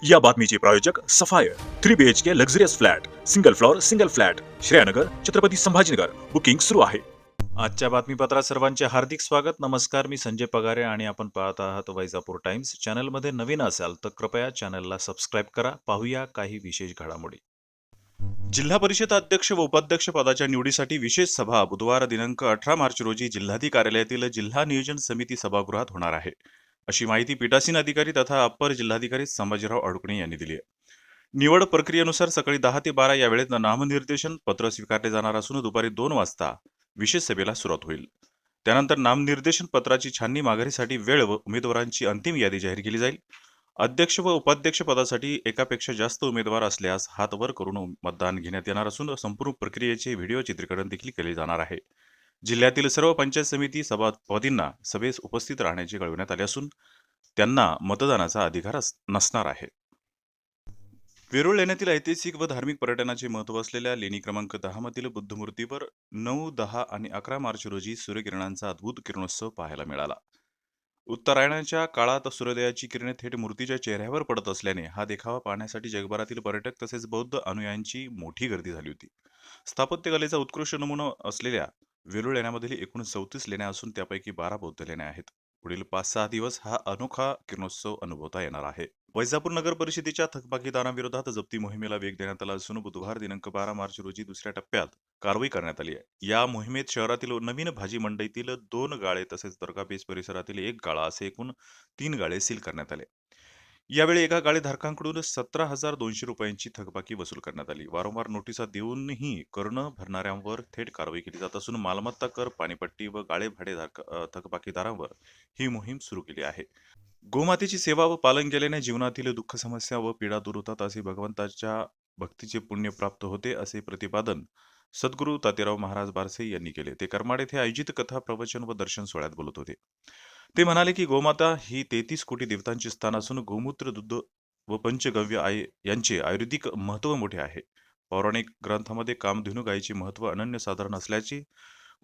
या बातमीचे प्रायोजक Sapphire 3 BHK luxurious flat single floor single flat Shreyanagar Chhatrapati Sambhajinagar booking सुरू आहे. आजच्या बातमीपत्रात सर्वांचे हार्दिक स्वागत. नमस्कार, मी संजय पगारे आणि आपण पाहत आहात वैजापूर टाइम्स. चॅनलमध्ये नवीन असाल तर कृपया चॅनलला सबस्क्राईब करा. पाहूया काही विशेष घडामोडी. जिल्हा परिषद अध्यक्ष व उपाध्यक्ष पदाच्या निवडीसाठी विशेष सभा बुधवार दिनांक 18 मार्च रोजी जिल्हाधिकारी कार्यालयातील जिल्हा नियोजन समिती सभागृहात होणार आहे, अशी माहिती पीठासीन अधिकारी तथा अप्पर जिल्हाधिकारी संभाजीराव अडकुणे यांनी दिली आहे. निवड प्रक्रियेनुसार सकाळी 10 ते 12 या वेळेत नामनिर्देशन पत्र स्वीकारले जाणार असून दुपारी 2 वाजता विशेष सभेला सुरुवात होईल. त्यानंतर नामनिर्देशन पत्राची छाननी माघारीसाठी वेळ व उमेदवारांची अंतिम यादी जाहीर केली जाईल. अध्यक्ष व उपाध्यक्ष पदासाठी एकापेक्षा जास्त उमेदवार असल्यास हात वर करून मतदान घेण्यात येणार असून संपूर्ण प्रक्रियेचे व्हिडिओ चित्रीकरण देखील केले जाणार आहे. जिल्ह्यातील सर्व पंचायत समिती सभापतींना सभेस उपस्थित राहण्याचे कळविण्यात आले असून त्यांना मतदानाचा अधिकार नसणार आहे. वेरूळ लेण्यातील ऐतिहासिक व धार्मिक पर्यटनाचे महत्त्व असलेल्या लेणी क्रमांक 10 मधील बुद्धमूर्तीवर 9, 10 आणि 11 मार्च रोजी सूर्यकिरणांचा अद्भुत किरणोत्सव पाहायला मिळाला. उत्तरायणाच्या काळात सूर्योदयाची किरणे थेट मूर्तीच्या चेहऱ्यावर पडत असल्याने हा देखावा पाहण्यासाठी जगभरातील पर्यटक तसेच बौद्ध अनुयायांची मोठी गर्दी झाली होती. स्थापत्यकलेचा उत्कृष्ट नमुना असलेल्या वेरूळ लेण्यामधील एकूण 34 लेण्या असून त्यापैकी 12 बौद्ध लेण्या आहेत. पुढील 5-6 दिवस हा अनोखा किरणोत्सव अनुभवता येणार आहे. वैजापूर नगर परिषदेच्या थकबाकीदारांविरोधात जप्ती मोहिमेला वेग देण्यात आला असून बुधवार दिनांक 12 मार्च रोजी दुसऱ्या टप्प्यात कारवाई करण्यात आली आहे. या मोहिमेत शहरातील नवीन भाजी मंडईतील 2 गाळे तसेच दर्गा बेस परिसरातील 1 गाळा असे एकूण 3 गाळे सील करण्यात आले. यावेळी एका गाळेधारकांकडून 17,200 रुपयांची थकबाकी वसूल करण्यात आली. वारंवार नोटिसा देऊनही कर न भरणाऱ्यांवर थेट कारवाई केली जात असून मालमत्ता कर, पाणीपट्टी व गाळे भाडे थकबाकीदारांवर ही मोहीम सुरू केली आहे. गोमातेची सेवा व पालन केल्याने जीवनातील दुःख, समस्या व पीडा दूर होतात, असे भगवंताच्या भक्तीचे पुण्य प्राप्त होते, असे प्रतिपादन सद्गुरू तातेराव महाराज बारसे यांनी केले. ते करमाड येथे आयोजित कथा, प्रवचन व दर्शन सोहळ्यात बोलत होते. ते म्हणाले की गोमाता ही 33 कोटी देवतांचे स्थान असून गोमूत्र, दूध व पंचगव्य यांचे आयुर्वेदिक महत्त्व मोठे आहे. पौराणिक ग्रंथामध्ये कामधेनू गायीचे महत्त्व अनन्यसाधारण असल्याचे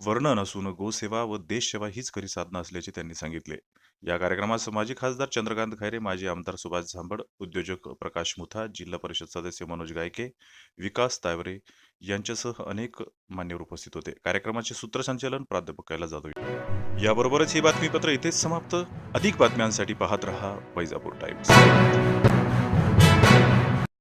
वर्णन असून गोसेवा व देशसेवा हीच खरी साधना असल्याचे त्यांनी सांगितले. या कार्यक्रमात माजी खासदार चंद्रकांत खैरे, माजी आमदार सुभाष झांबड, उद्योजक प्रकाश मुथा, जिल्हा परिषद सदस्य मनोज गायके, विकास तावरे यांच्यासह अनेक मान्यवर उपस्थित होते. कार्यक्रमाचे सूत्रसंचालन प्राध्यापक कैलास जाधव. याबरोबरच हे बातमीपत्र इथेच समाप्त. अधिक बातम्यांसाठी पाहत रहा वैजापूर टाइम्स.